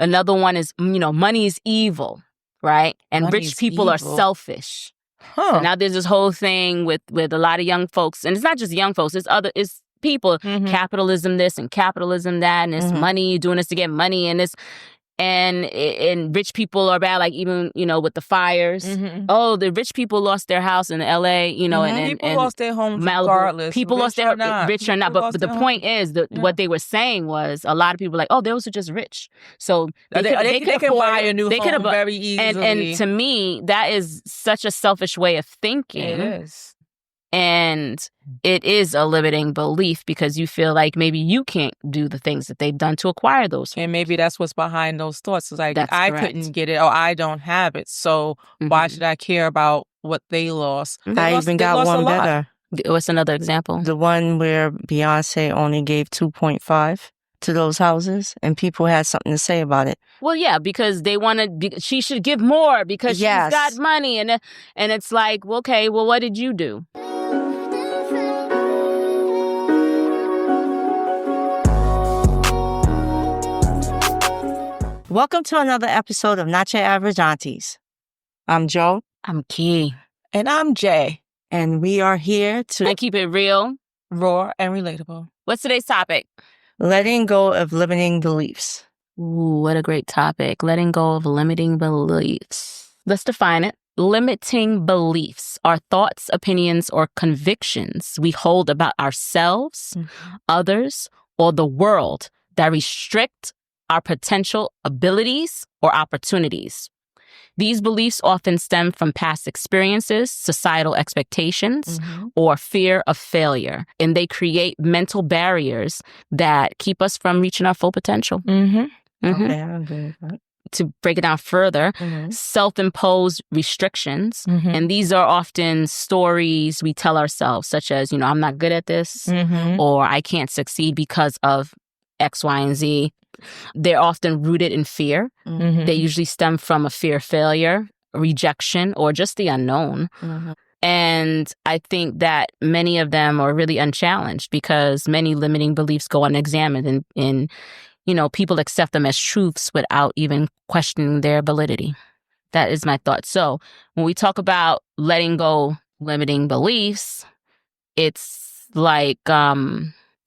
Another one is, money is evil, right? And Money rich is people are evil. selfish. Huh. So now there's this whole thing with a lot of young folks, and it's not just young folks, it's people, capitalism this and capitalism that, and it's money, you're doing this to get money, and and rich people are bad, like even, with the fires. Oh, the rich people lost their house in LA, and people lost their homes Malibu. regardless. People lost their rich or not. But the point is that what they were saying was a lot of people were like, oh, those are just rich. So they can buy a new home very easily. And to me, that is such a selfish way of thinking. It is. And it is a limiting belief because you feel like maybe you can't do the things that they've done to acquire those homes. And maybe that's what's behind those thoughts. It's like, That's I correct. couldn't get it, or I don't have it. So why should I care about what they lost? I even got one better. What's another example? The one where Beyonce only gave 2.5 to those houses, and people had something to say about it. Well, yeah, because they wanted, she should give more because she's got money. And it's like, well, okay, well, what did you do? Welcome to another episode of Not Yo Avg Aunties. I'm Joe. I'm Key. And I'm Jay. And we are here to keep it real, raw, and relatable. What's today's topic? Letting go of limiting beliefs. Ooh, what a great topic. Letting go of limiting beliefs. Let's define it. Limiting beliefs are thoughts, opinions, or convictions we hold about ourselves, others, or the world that restrict our potential abilities or opportunities. These beliefs often stem from past experiences, societal expectations, or fear of failure, and they create mental barriers that keep us from reaching our full potential. Okay, I'm good with that. To break it down further, self-imposed restrictions, and these are often stories we tell ourselves, such as, I'm not good at this, or I can't succeed because of X, Y, and Z. They're often rooted in fear. They usually stem from a fear of failure, rejection, or just the unknown. And I think that many of them are really unchallenged because many limiting beliefs go unexamined and people accept them as truths without even questioning their validity. That is my thought. So when we talk about letting go limiting beliefs, it's like,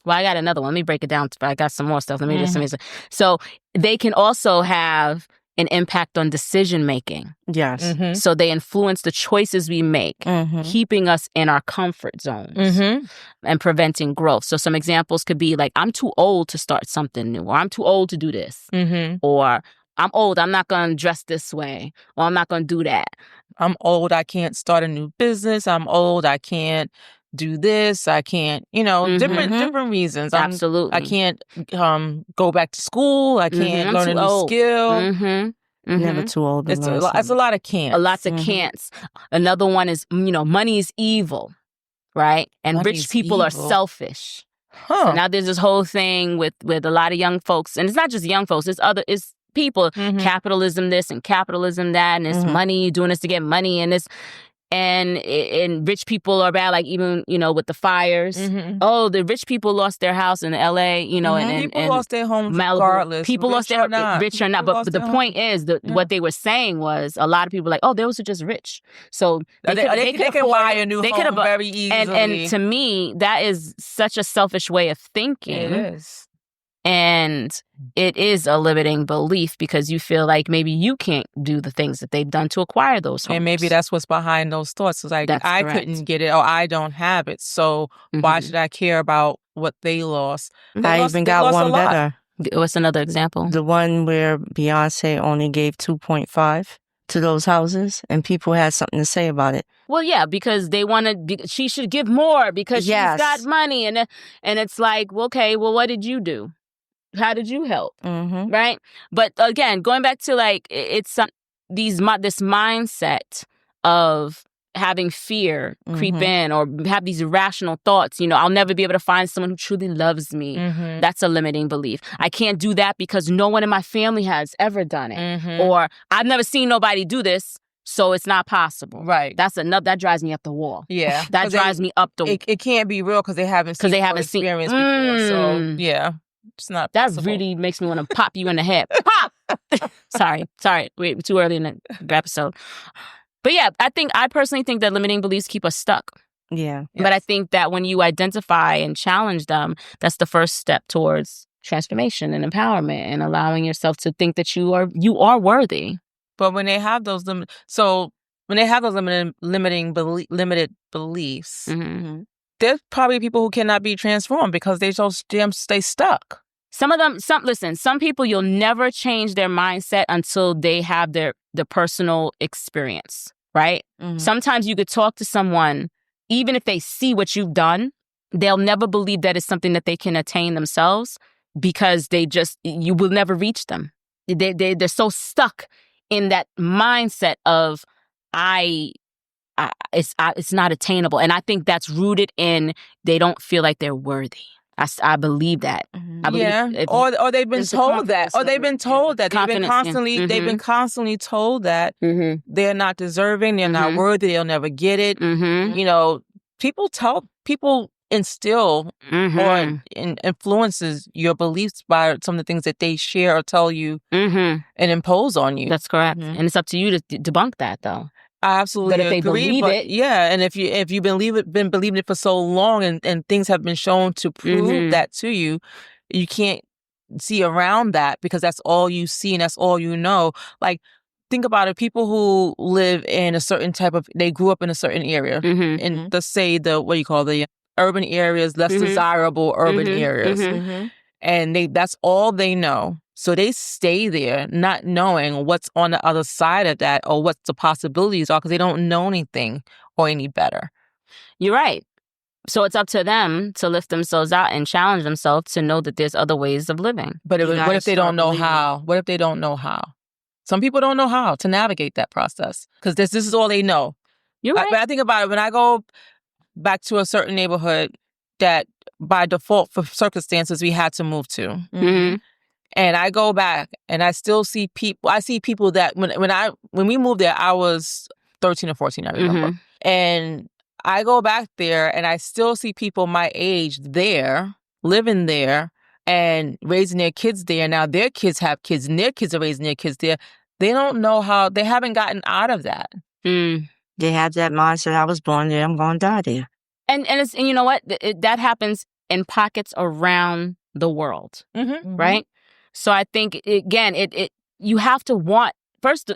well, I got another one. Let me break it down. I got some more stuff. Let me just. So they can also have an impact on decision making. Yes. So they influence the choices we make, keeping us in our comfort zones and preventing growth. So some examples could be like, I'm too old to start something new, or I'm too old to do this, or I'm old, I'm not going to dress this way, or I'm not going to do that. I'm old, I can't start a new business. I'm old, I can't do this. I can't, different reasons. Absolutely. I can't go back to school. I can't learn a new skill. Never too old. It's a lot of can'ts. Lots of can'ts. Another one is, money is evil, right? And Money rich is people are evil. selfish. So now there's this whole thing with a lot of young folks, and it's not just young folks, it's people, capitalism this and capitalism that, and it's money, you're doing this to get money, and and rich people are bad, like even, with the fires. Oh, the rich people lost their house in LA, and people lost their homes Malibu. regardless. People lost their rich or not. But the point is that what they were saying was a lot of people were like, oh, those are just rich. So they can buy a new home very easily. And to me, that is such a selfish way of thinking. It is. And it is a limiting belief because you feel like maybe you can't do the things that they've done to acquire those homes. And maybe that's what's behind those thoughts. It's like, I couldn't get it, or I don't have it. So why should I care about what they lost? I even got one better. What's another example? The one where Beyonce only gave 2.5 to those houses, and people had something to say about it. Well, yeah, because they wanted, she should give more because she's got money. And it's like, well, okay, well, what did you do? How did you help? Right? But again, going back to like, it's this mindset of having fear creep in, or have these irrational thoughts. I'll never be able to find someone who truly loves me. That's a limiting belief. I can't do that because no one in my family has ever done it. Or I've never seen nobody do this, so it's not possible. Right. That drives me up the wall. Yeah. That drives me up the wall. It can't be real because they haven't seen experience before. So, yeah. It's not That possible. really makes me want to pop you in the head. Pop! Sorry. Wait, too early in the episode. But yeah, I personally think that limiting beliefs keep us stuck. Yeah. But I think that when you identify and challenge them, that's the first step towards transformation and empowerment and allowing yourself to think that you are worthy. But when they have those limited beliefs, there's probably people who cannot be transformed because they just stay stuck. Some people you'll never change their mindset until they have the personal experience, right? Sometimes you could talk to someone, even if they see what you've done, they'll never believe that it's something that they can attain themselves because you will never reach them. They're so stuck in that mindset of it's not attainable. And I think that's rooted in they don't feel like they're worthy. I believe that. I believe or they've been told that. Or they've been told that. They've been constantly told that they're not deserving, they're not worthy, they'll never get it. You know, people instill or influences your beliefs by some of the things that they share or tell you and impose on you. That's correct. And it's up to you to debunk that, though. I absolutely agree. But if they believe it, yeah, and if you've been believing it for so long, and things have been shown to prove that to you, you can't see around that because that's all you see and that's all you know. Like, think about it. People who live in a certain they grew up in a certain area, and let's say the urban areas, less desirable urban areas, and that's all they know. So they stay there not knowing what's on the other side of that or what the possibilities are because they don't know anything or any better. You're right. So it's up to them to lift themselves out and challenge themselves to know that there's other ways of living. But what if they don't know how? What if they don't know how? Some people don't know how to navigate that process because this is all they know. You're right. But I think about it, when I go back to a certain neighborhood that by default for circumstances we had to move to. And I go back and I still see people. I see people that when we moved there, I was 13 or 14, I remember. And I go back there and I still see people my age there, living there and raising their kids there. Now their kids have kids and their kids are raising their kids there. They don't know how, they haven't gotten out of that. They have that mindset, I was born there, I'm going to die there. And you know what? That happens in pockets around the world, right? So I think, again, you have to want, first,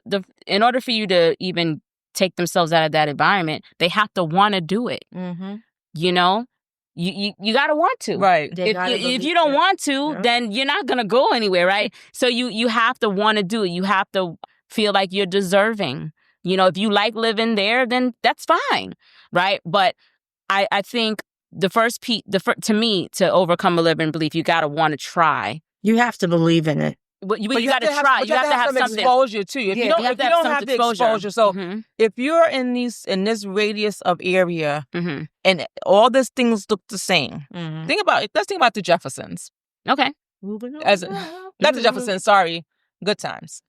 in order for you to even take themselves out of that environment, they have to want to do it. You know? You got to want to. Right. If you don't want to, then you're not going to go anywhere, right? So you have to want to do it. You have to feel like you're deserving. You know, if you like living there, then that's fine, right? But I think to me, to overcome a limiting belief, you got to want to try. You have to believe in it. But you got to try. You have to have some exposure too. If you don't have the exposure. So if you're in this radius of area and all these things look the same, let's think about the Jeffersons. Okay. Not the Jeffersons, sorry. Good times.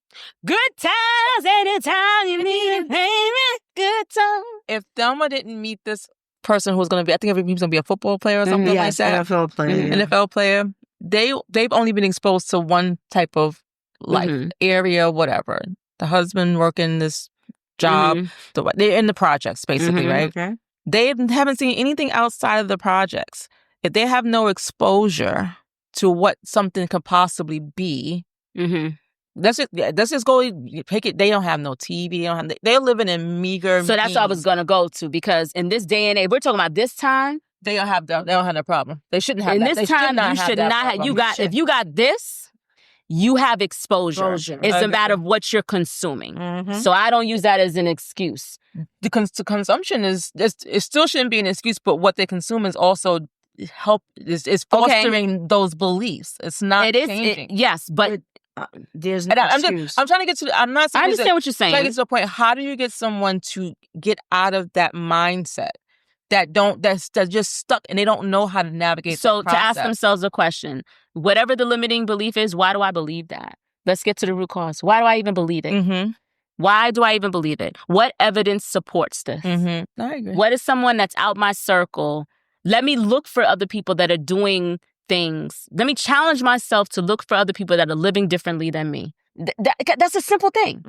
Good times, anytime you need it. Good times. If Thelma didn't meet this person who was going to be, I think he was going to be a football player or something like that. NFL player. NFL player. They've only been exposed to one type of life area, whatever. The husband working this job. They're in the projects, basically, right? Okay. They haven't seen anything outside of the projects. If they have no exposure to what something could possibly be, let's just go pick it. They don't have no TV. They're living in meager. So that's what I was gonna go to, because in this day and age, we're talking about this time. They don't have that problem. They shouldn't have in that. This time, you should not have. If you got this, you have exposure. It's a matter of what you're consuming. So I don't use that as an excuse. The consumption it still shouldn't be an excuse, but what they consume is also is fostering those beliefs. It's not changing. Yes, but there's no excuse. I'm trying to get to. I'm not saying I understand what you're saying. I'm trying to get to the point. How do you get someone to get out of that mindset? That's just stuck and they don't know how to navigate So that process. To ask themselves a question, whatever the limiting belief is, why do I believe that? Let's get to the root cause. Why do I even believe it? Why do I even believe it? What evidence supports this? I agree. What is someone that's out my circle? Let me look for other people that are doing things. Let me challenge myself to look for other people that are living differently than me. That's a simple thing.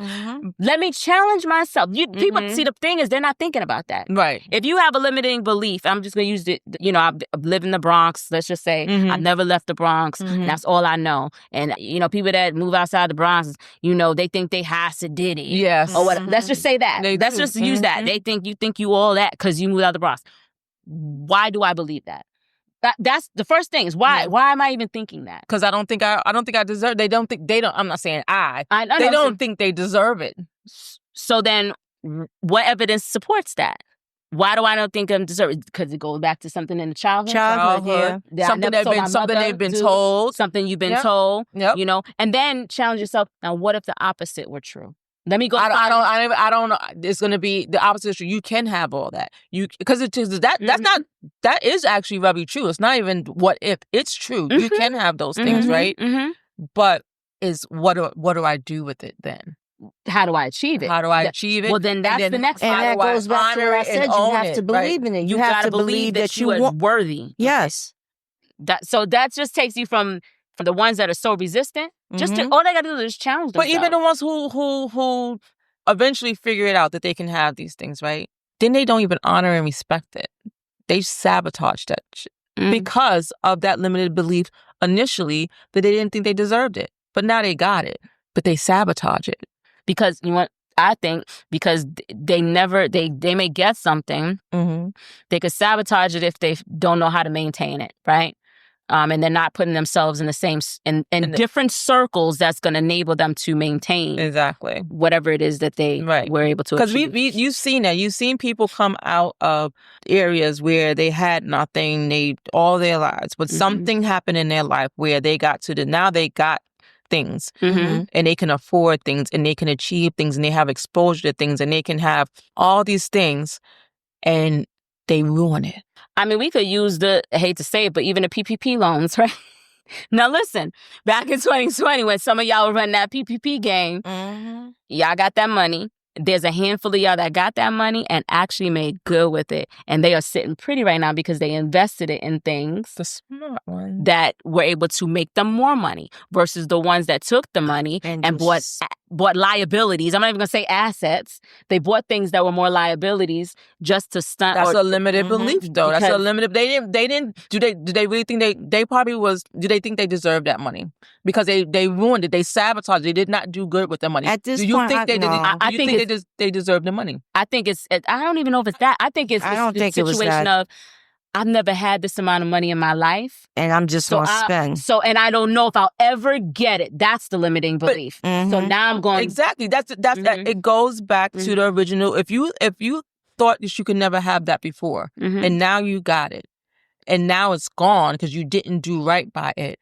Let me challenge myself. People see, the thing is, they're not thinking about that. Right. If you have a limiting belief, I'm just going to use it. You know, I live in the Bronx. Let's just say I've never left the Bronx. That's all I know. And you know, people that move outside the Bronx, you know, they think they did it. Yes. Or what? Let's just say that. Let's just use that. They think you all that because you moved out of the Bronx. Why do I believe that? That's the first thing is why. Yeah. Why am I even thinking that? Because I don't think I deserve. They don't. I'm not saying they don't think they deserve it. So then, what evidence supports that? Why do I don't think I'm deserving? Because it goes back to something in the childhood. Yeah. Something they've been told. Something you've been told. Yep. You know, and then challenge yourself. Now, what if the opposite were true? Let me go. I don't know. It's going to be the opposite. You can have all that. Because that is actually very true. It's not even what if. It's true. You can have those things, right? But what do I do with it then? How do I achieve it? How do I achieve it? Well, then that's the next part. And that goes back to what I said. You have to believe in it. You have to believe that you are worthy. Yes. So that just takes you from the ones that are so resistant. Just all they got to do is challenge themselves. But even the ones who eventually figure it out that they can have these things, right? Then they don't even honor and respect it. They sabotage that shit because of that limited belief initially that they didn't think they deserved it. But now they got it. But they sabotage it. Because, you know what? I think because they may get something, they could sabotage it if they don't know how to maintain it, right? And they're not putting themselves in the same in different circles that's going to enable them to maintain exactly whatever it is that they were able to achieve. Because you've seen that. You've seen people come out of areas where they had nothing all their lives, but something happened in their life where they got now they got things and they can afford things and they can achieve things and they have exposure to things and they can have all these things and they ruin it. I mean, we could use I hate to say it, but even the PPP loans, right? Now, listen, back in 2020, when some of y'all were running that PPP game, y'all got that money. There's a handful of y'all that got that money and actually made good with it. And they are sitting pretty right now because they invested it in things the smart ones that were able to make them more money versus the ones that took the money and bought liabilities. I'm not even going to say assets. They bought things that were more liabilities just to stunt. That's a limited belief, though. That's a limited. They didn't. Do they really think they probably was? Do they think they deserve that money? Because they ruined it. They sabotaged. They did not do good with the money. At this point, I think they deserve the money. I think I don't even know if it's that. I think it's the situation of I've never had this amount of money in my life. And I'm just going to spend. And I don't know if I'll ever get it. That's the limiting belief. So now I'm going. Exactly. That's it goes back to the original. If you thought that you could never have that before and now you got it and now it's gone because you didn't do right by it.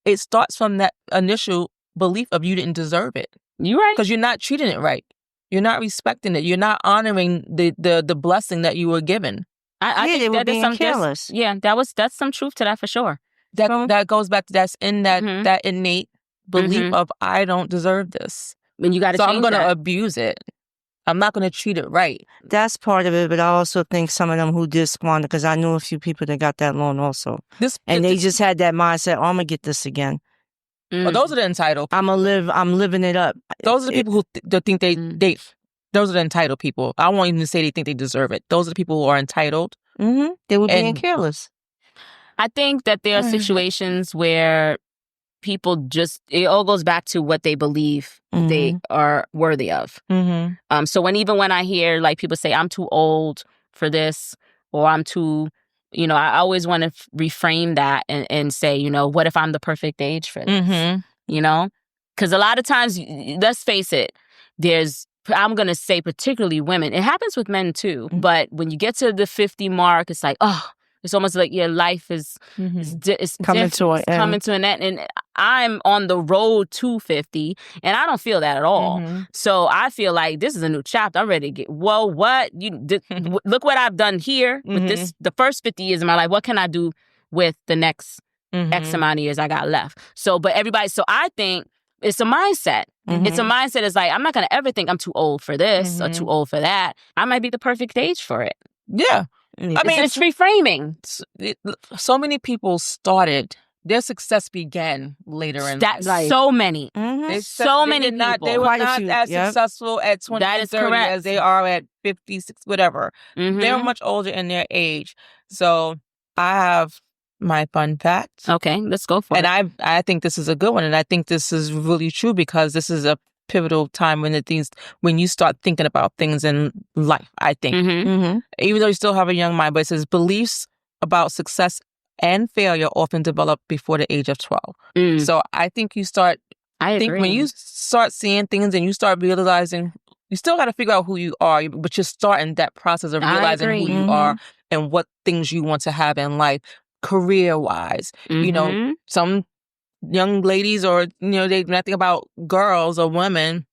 It starts from that initial belief of you didn't deserve it. You're right. Because you're not treating it right. You're not respecting it. You're not honoring the blessing that you were given. I think that is some careless. That's some truth to that for sure. That goes back to that's in that innate belief of I don't deserve this. And you got to change I'm going to abuse it. I'm not going to treat it right. That's part of it, but I also think some of them who did squander, because I knew a few people that got that loan also. They just had that mindset, I'm going to get this again. Well, those are the entitled. I'm living it up. Those are the people who think they those are the entitled people. I won't even say they think they deserve it. Those are the people who are entitled. They were being careless. I think that there are situations where people it all goes back to what they believe they are worthy of. So when I hear like people say, I'm too old for this, or I'm too, I always want to reframe that and say, what if I'm the perfect age for this? Because a lot of times, let's face it, I'm going to say particularly women. It happens with men too. But when you get to the 50 mark, it's like, it's almost like your life is coming to an end. And I'm on the road to 50, and I don't feel that at all. So I feel like this is a new chapter. I'm ready to get, what? Look what I've done here with this, the first 50 years of my life. What can I do with the next X amount of years I got left? So I think it's a mindset. It's a mindset. It's like, I'm not going to ever think I'm too old for this or too old for that. I might be the perfect age for it. Yeah. I mean, it's reframing. So many people started their success began later in life. So many. So many people. They were not as successful at 20 and 30 as they are at 50, 60, whatever. They're much older in their age. So I have my fun fact. Okay, let's go for it. And I think this is a good one. And I think this is really true because this is a pivotal time when you start thinking about things in life, I think. Even though you still have a young mind, but it says beliefs about success and failure often develop before the age of 12. So I think when you start seeing things and you start realizing, you still got to figure out who you are, but you're starting that process of realizing who you are and what things you want to have in life, career-wise. You know, some young ladies or, when I think about girls or women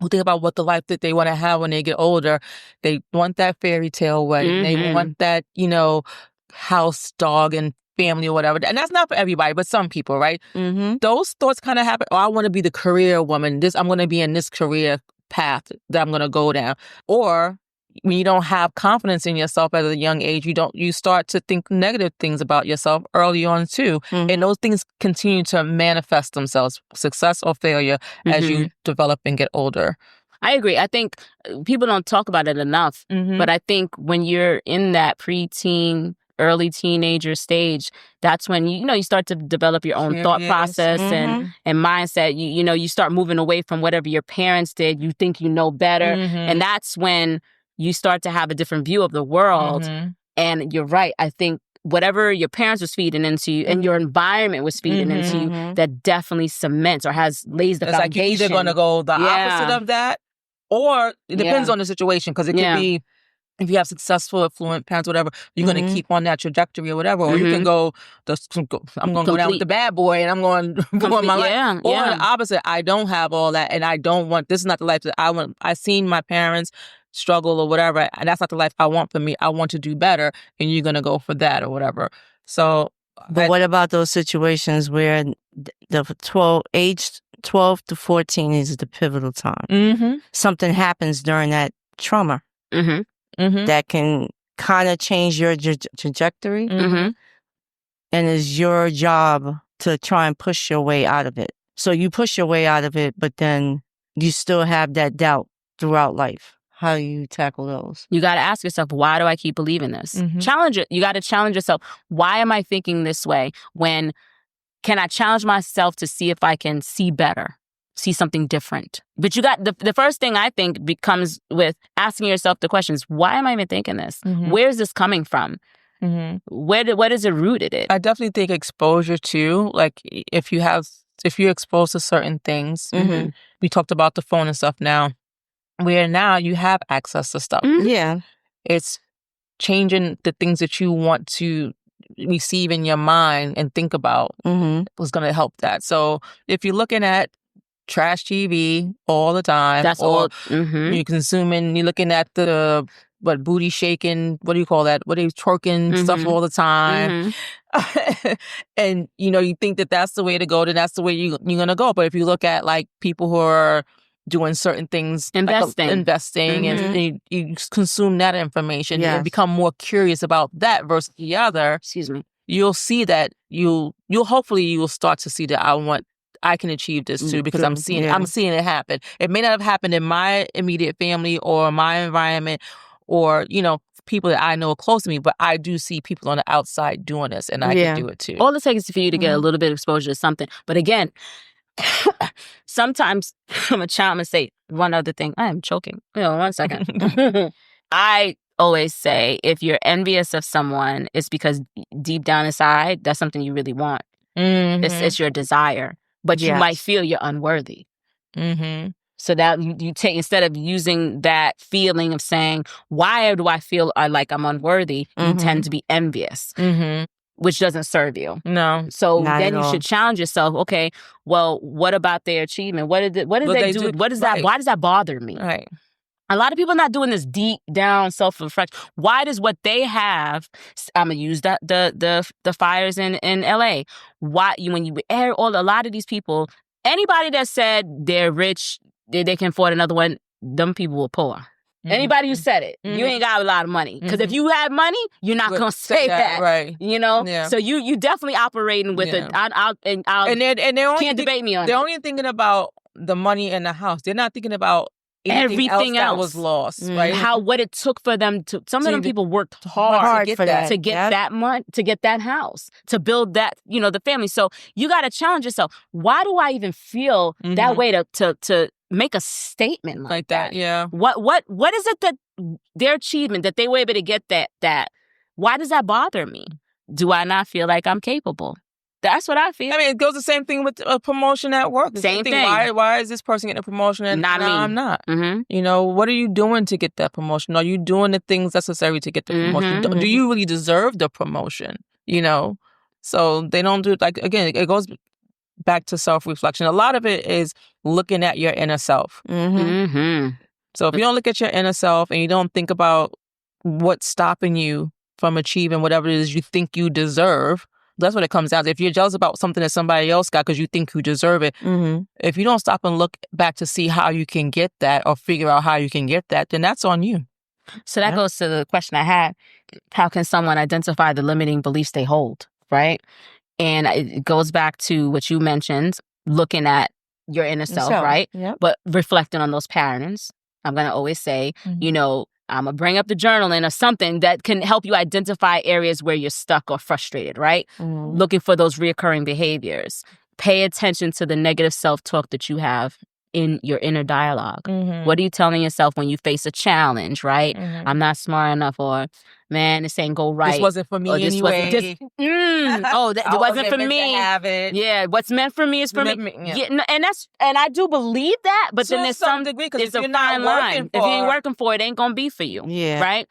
who think about what the life that they want to have when they get older, they want that fairy tale wedding. They want that, house, dog, and family or whatever. And that's not for everybody, but some people, right? Those thoughts kind of happen. Oh, I want to be the career woman. I'm going to be in this career path that I'm going to go down. Or when you don't have confidence in yourself at a young age, you start to think negative things about yourself early on too. And those things continue to manifest themselves, success or failure, as you develop and get older. I agree. I think people don't talk about it enough, but I think when you're in that preteen, early teenager stage, that's when you start to develop your own thought process and mindset. You start moving away from whatever your parents did. You think you know better, and that's when you start to have a different view of the world. And you're right. I think whatever your parents was feeding into you and your environment was feeding into you, that definitely cements or lays the foundation. Like you're either going to go the opposite of that, or it depends on the situation, because it could be, if you have successful, affluent parents, whatever, you're going to keep on that trajectory or whatever. Or you can go, I'm going to go down with the bad boy and I'm going to go on my life. Or the opposite, I don't have all that and I don't want, this is not the life that I want. I've seen my parents struggle or whatever, and that's not the life I want for me. I want to do better, and you're going to go for that or whatever. So, but what about those situations where age 12 to 14 is the pivotal time? Something happens during that trauma. That can kind of change your trajectory. And it's your job to try and push your way out of it. So you push your way out of it, but then you still have that doubt throughout life. How do you tackle those? You got to ask yourself, why do I keep believing this? Challenge it. You got to challenge yourself. Why am I thinking this way? Can I challenge myself to see if I can see better? See something different. But you got the first thing I think becomes with asking yourself the questions, why am I even thinking this? Where's this coming from? What is it rooted in? I definitely think exposure too. Like if you're exposed to certain things, we talked about the phone and stuff now, where now you have access to stuff. It's changing the things that you want to receive in your mind and think about was going to help that. So if you're looking at trash TV all the time. That's all. You're consuming, you're looking at the, booty shaking, what do you call that? What are you twerking stuff all the time? And, you think that that's the way to go, then that's the way you're going to go. But if you look at like people who are doing certain things, investing and you consume that information and become more curious about that versus the other, you'll see that you'll start to see that I can achieve this too, because I'm seeing it happen. It may not have happened in my immediate family or my environment or, people that I know close to me, but I do see people on the outside doing this and I can do it too. All it takes is for you to get a little bit of exposure to something. But again, sometimes I'm a child and say one other thing. I am choking. 1 second. I always say if you're envious of someone, it's because deep down inside, that's something you really want. It's your desire. But you might feel you're unworthy. So that you take, instead of using that feeling of saying, why do I feel like I'm unworthy? You tend to be envious, which doesn't serve you. No. So then you should challenge yourself. Okay, well, what about their achievement? What did they do? What is that? Why does that bother me? Right. A lot of people are not doing this deep down self-reflection. Why does what they have? I'm gonna use the fires in LA. Why when you air a lot of these people, anybody that said they're rich, they can afford another one, them people were poor. Anybody who said it, you ain't got a lot of money. Because if you had money, you're not going to say that. Right. You know? Yeah. So you definitely operating with it. And they can't debate me on it. They're only thinking about the money in the house. They're not thinking about everything else that was lost, right? What it took for them to. Some of them people worked hard to get that money, to get that house, to build that, the family. So you got to challenge yourself. Why do I even feel that way to make a statement like that? Yeah. What is it that their achievement that they were able to get that? Why does that bother me? Do I not feel like I'm capable? That's what I feel. I mean, it goes the same thing with a promotion at work. Same thing. Why is this person getting a promotion and not me? I'm not. What are you doing to get that promotion? Are you doing the things necessary to get the promotion? Do you really deserve the promotion? So they don't do it. Like, again, it goes back to self-reflection. A lot of it is looking at your inner self. So if you don't look at your inner self and you don't think about what's stopping you from achieving whatever it is you think you deserve, that's what it comes down to. If you're jealous about something that somebody else got because you think you deserve it, if you don't stop and look back to see how you can get that or figure out how you can get that, then that's on you. So that goes to the question I had. How can someone identify the limiting beliefs they hold, right? And it goes back to what you mentioned, looking at your inner self, right? Yep. But reflecting on those patterns. I'm going to always say, I'm going to bring up the journaling or something that can help you identify areas where you're stuck or frustrated, right? Looking for those reoccurring behaviors. Pay attention to the negative self-talk that you have in your inner dialogue. What are you telling yourself when you face a challenge, right? I'm not smart enough, or, man, this ain't go right. This wasn't for me anyway. It wasn't for me. Yeah, what's meant for me is for me. And I do believe that, but then there's some degree, because it's a fine line. If you ain't working for it, it ain't gonna be for you. Yeah. Right?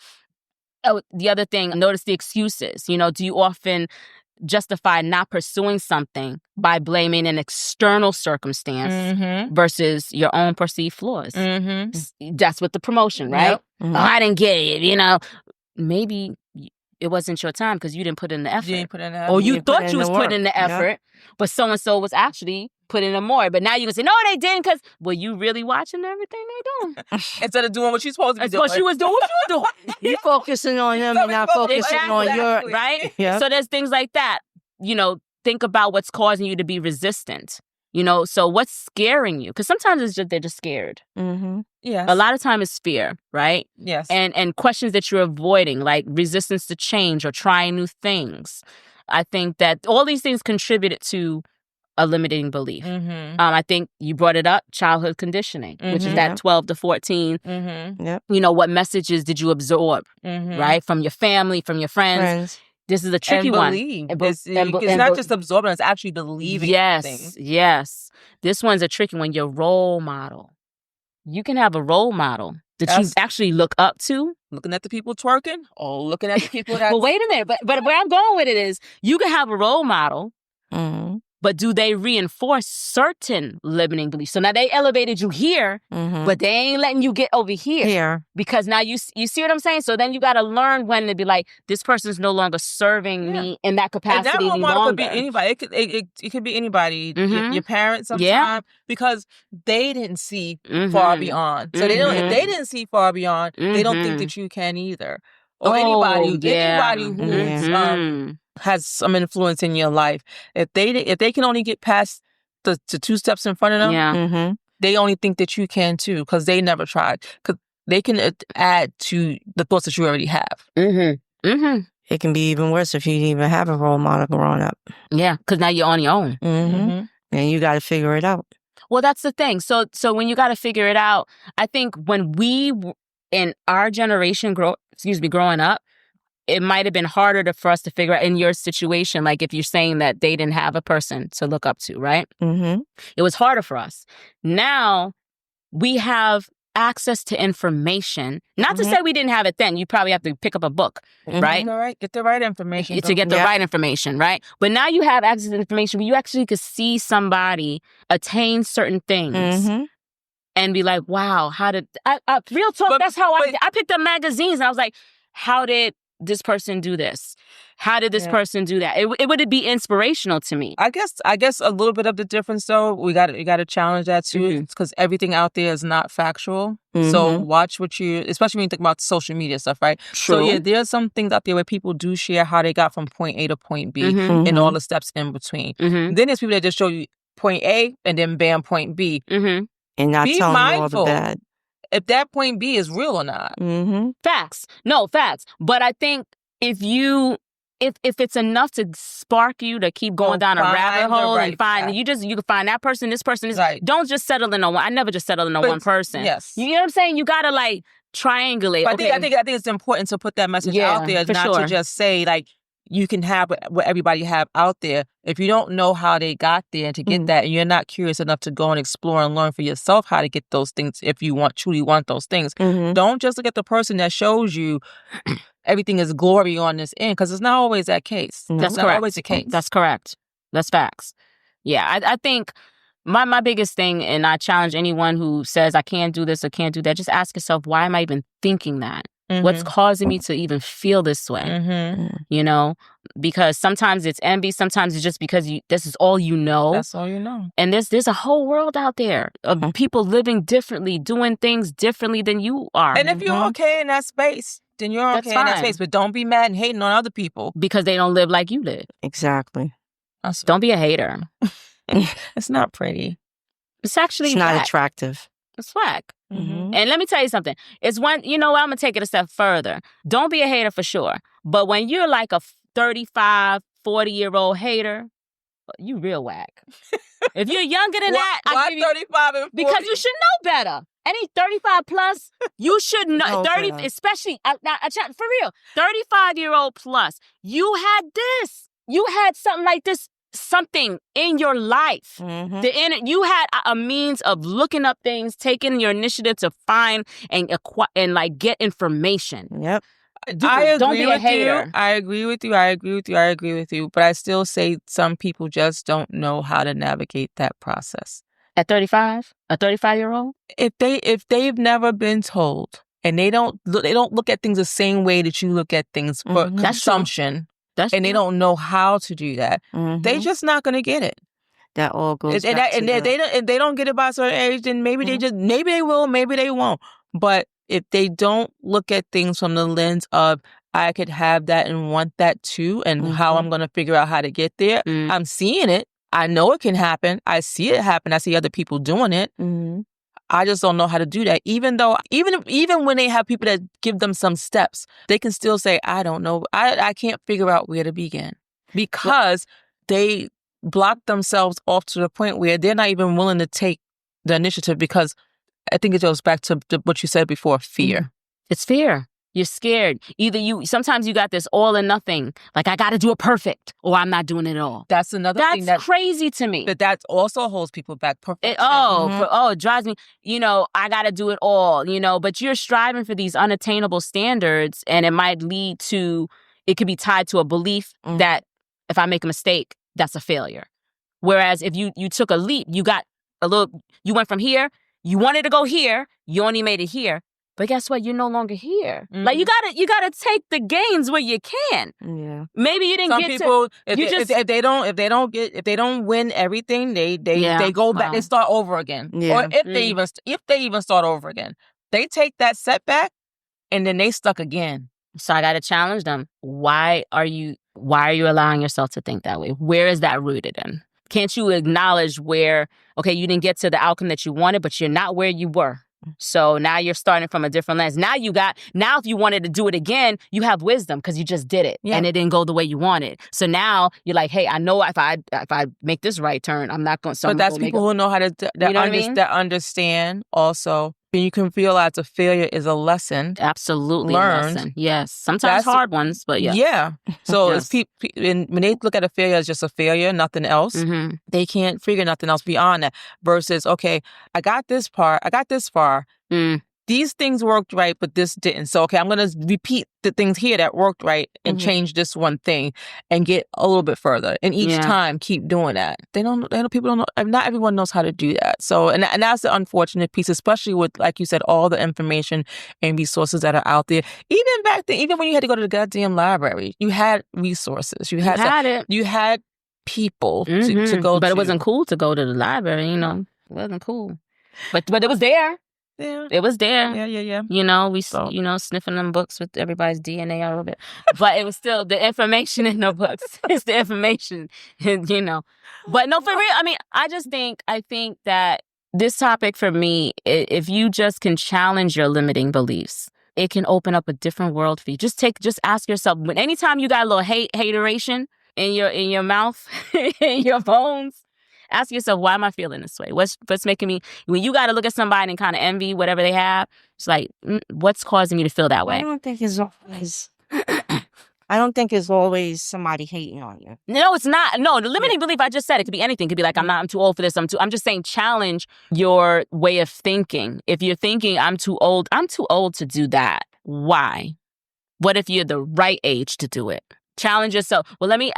Oh, the other thing, notice the excuses. Do you often justify not pursuing something by blaming an external circumstance versus your own perceived flaws? That's with the promotion, right? Oh, I didn't get it, maybe it wasn't your time because you didn't put in the effort. You didn't put in the effort. Or you thought you was putting in the effort, but so-and-so was actually putting in more. But now you can say, no, they didn't, because, well, you really watching everything they doing. Instead of doing what you're supposed to be doing. What she was doing, what you was doing. You focusing on them and not focusing on your... Right? Yeah. So there's things like that. Think about what's causing you to be resistant. So what's scaring you? Because sometimes they're just scared. Yes. A lot of time it's fear, right? Yes. And questions that you're avoiding, like resistance to change or trying new things. I think that all these things contributed to a limiting belief. I think you brought it up, childhood conditioning, which is that 12 to 14. Yep. What messages did you absorb, right? From your family, from your friends. This is a tricky one. It's not just absorbing, it's actually believing things. Yes. This one's a tricky one. Your role model. You can have a role model that you actually look up to. Looking at the people twerking or looking at the people that... Well, wait a minute. But where I'm going with it is, you can have a role model, but do they reinforce certain limiting beliefs? So now they elevated you here, but they ain't letting you get over here. Because now you see what I'm saying? So then you got to learn when to be like, this person's no longer serving me in that capacity any longer. And that role model could be anybody. It could be anybody. Your parents sometimes, because they didn't see far beyond. So they don't. If they didn't see far beyond, they don't think that you can either. Or anybody who has some influence in your life. If they can only get past the 2 steps in front of them, they only think that you can too, because they never tried. Because they can add to the thoughts that you already have. It can be even worse if you didn't even have a role model growing up. Yeah, because now you're on your own. And you got to figure it out. Well, that's the thing. So when you got to figure it out, I think when we in our generation growing up, it might have been harder for us to figure out in your situation, like if you're saying that they didn't have a person to look up to, right? It was harder for us. Now we have access to information. Not to say we didn't have it then. You probably have to pick up a book, right? All right. Get the right information. To get the right information, right? But now you have access to information where you actually could see somebody attain certain things. And be like, wow, how did... real talk, that's how I picked up magazines and I was like, how did this person do this? How did this person do that? It would be inspirational to me. I guess a little bit of the difference though, you got to challenge that too, because everything out there is not factual. So watch especially when you think about social media stuff, right? True. So yeah, there's some things out there where people do share how they got from point A to point B and all the steps in between. Then there's people that just show you point A and then bam, point B. And not be telling mindful you all the bad. If that point B is real or not. Facts. No, facts. But I think if it's enough to spark you to keep going down a rabbit hole and find you can find that person, this person is don't just settle in on one. I never just settle in on one person. Yes. You know what I'm saying? You gotta like triangulate. But I think it's important to put that message out there, not to just say like you can have what everybody have out there. If you don't know how they got there and to get that, and you're not curious enough to go and explore and learn for yourself how to get those things, if you truly want those things, don't just look at the person that shows you everything is glory on this end, because it's not always that case. That's not always the case. That's correct. That's facts. Yeah, I think my biggest thing, and I challenge anyone who says I can't do this or can't do that, just ask yourself, why am I even thinking that? What's causing me to even feel this way? You know, because sometimes it's envy. Sometimes it's just because this is all you know. That's all you know. And there's a whole world out there of people living differently, doing things differently than you are. And if you're okay in that space, then you're okay in that space. But don't be mad and hating on other people. Because they don't live like you live. Exactly. Don't be a hater. It's not pretty. It's actually not attractive. It's whack. And let me tell you something. It's I'm going to take it a step further. Don't be a hater for sure. But when you're like a 35, 40-year-old hater, you real whack. If you're younger than that, why 35 and 40? Because you should know better. Any 35 plus, you should know. 30, especially, for real, 35-year-old plus, you had this. You had something like this. Something in your life. You had a means of looking up things, taking your initiative to find and like get information. Yep. Don't be a hater. I agree with you. But I still say some people just don't know how to navigate that process. At 35, a 35-year-old, if they've never been told, and they don't look at things the same way that you look at things for consumption. They don't know how to do that. They just not gonna get it. That all goes and back and if they don't get it by a certain age, then maybe maybe they will, maybe they won't. But if they don't look at things from the lens of I could have that and want that too, and how I'm gonna figure out how to get there, I'm seeing it. I know it can happen. I see it happen. I see other people doing it. I just don't know how to do that. Even when they have people that give them some steps, they can still say, I don't know. I can't figure out where to begin, because they block themselves off to the point where they're not even willing to take the initiative, because I think it goes back to what you said before, fear. It's fear. You're scared. Sometimes you got this all or nothing. Like, I got to do it perfect or I'm not doing it at all. That's another thing. That's crazy to me. But that also holds people back. It drives me. I got to do it all, but you're striving for these unattainable standards, and it might lead to, it could be tied to a belief that if I make a mistake, that's a failure. Whereas if you took a leap, you went from here, you wanted to go here, you only made it here. But guess what? You're no longer here. Like, you gotta take the gains where you can. Yeah. Maybe you didn't Some get people, to. If they don't win everything, they go back. They start over again. Yeah. Or if they even start over again, they take that setback and then they stuck again. So I gotta challenge them. Why are you allowing yourself to think that way? Where is that rooted in? Can't you acknowledge where, okay, you didn't get to the outcome that you wanted, but you're not where you were. So now you're starting from a different lens. Now if you wanted to do it again, you have wisdom because you just did it and it didn't go the way you wanted. So now you're like, hey, I know if I make this right turn, I'm not going to. But that's people who know how to that understand also. And you can realize a failure is a lesson. Absolutely learned. A lesson. Yes. Sometimes hard ones, but yeah. Yeah. So it's when they look at a failure as just a failure, nothing else, they can't figure nothing else beyond that. Versus, okay, I got this far. these things worked right, but this didn't. So, okay, I'm going to repeat the things here that worked right and change this one thing and get a little bit further. And each time, keep doing that. People don't know. Not everyone knows how to do that. So, and that's the unfortunate piece, especially with, like you said, all the information and resources that are out there. Even back then, even when you had to go to the goddamn library, you had resources. You had people to go to. But it wasn't cool to go to the library, you know. It wasn't cool. But it was there. Yeah. It was there. Yeah. You know, sniffing them books with everybody's DNA all over it. But it was still the information in the books. It's the information, you know. But no, for real, I mean, I think that this topic for me, if you just can challenge your limiting beliefs, it can open up a different world for you. Just ask yourself, anytime you got a little hateration in your mouth, in your bones, ask yourself, why am I feeling this way? What's making me, when you got to look at somebody and kind of envy whatever they have, it's like, what's causing me to feel that way? I don't think it's always somebody hating on you. No, it's not. No, the limiting belief, I just said, it could be anything. It could be like, I'm too old for this. I'm just saying, challenge your way of thinking. If you're thinking, I'm too old to do that. Why? What if you're the right age to do it? Challenge yourself. Well, let me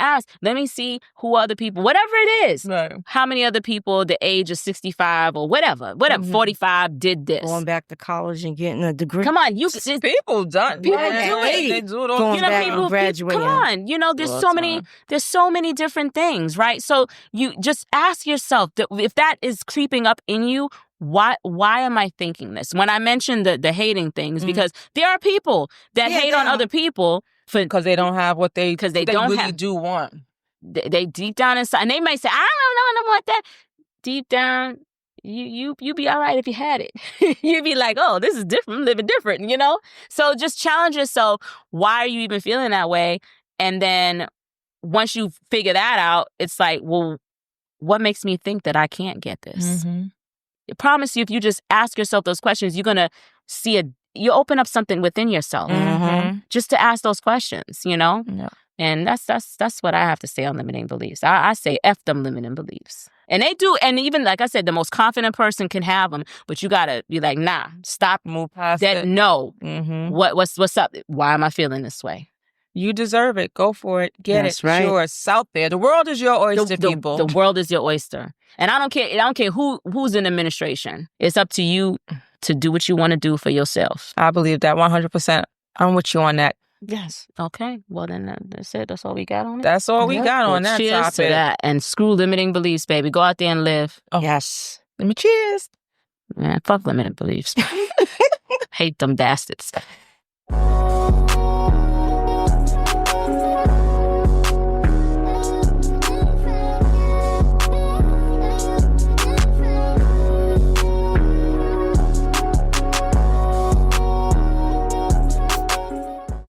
see who other people, whatever it is. Right. How many other people the age of 65 or whatever, 45 did this. Going back to college and getting a degree. Come on, people done. People do it. They do it all. Going back and graduating. Come on, there's so many different things, right? So you just ask yourself that if that is creeping up in you, why am I thinking this? When I mentioned the hating things, because there are people that hate on other people because they don't have what they really do want. They deep down inside, and they may say, I don't want that. Deep down, you be all right if you had it. You'd be like, oh, this is different. I'm living different, you know? So just challenge yourself. Why are you even feeling that way? And then once you figure that out, it's like, well, what makes me think that I can't get this? I promise you, if you just ask yourself those questions, you're going to see you open up something within yourself just to ask those questions, you know? Yeah. And that's what I have to say on limiting beliefs. I say F them limiting beliefs. And they do, and even like I said, the most confident person can have them, but you gotta be like, nah, stop, move past that. it. No, what's up? Why am I feeling this way? You deserve it. Go for it. Get That's it. right. Sure, it's out there. The world is your oyster, people. The world is your oyster, and I don't care who's in administration. It's up to you to do what you want to do for yourself. I believe that 100%. I'm with you on that. Yes. Okay. Well, then that's it. That's all we got on it. That's all we got on that cheers topic. To that. And screw limiting beliefs, baby. Go out there and live. Oh. Yes. Let me cheers. Man, fuck limiting beliefs. Hate them bastards.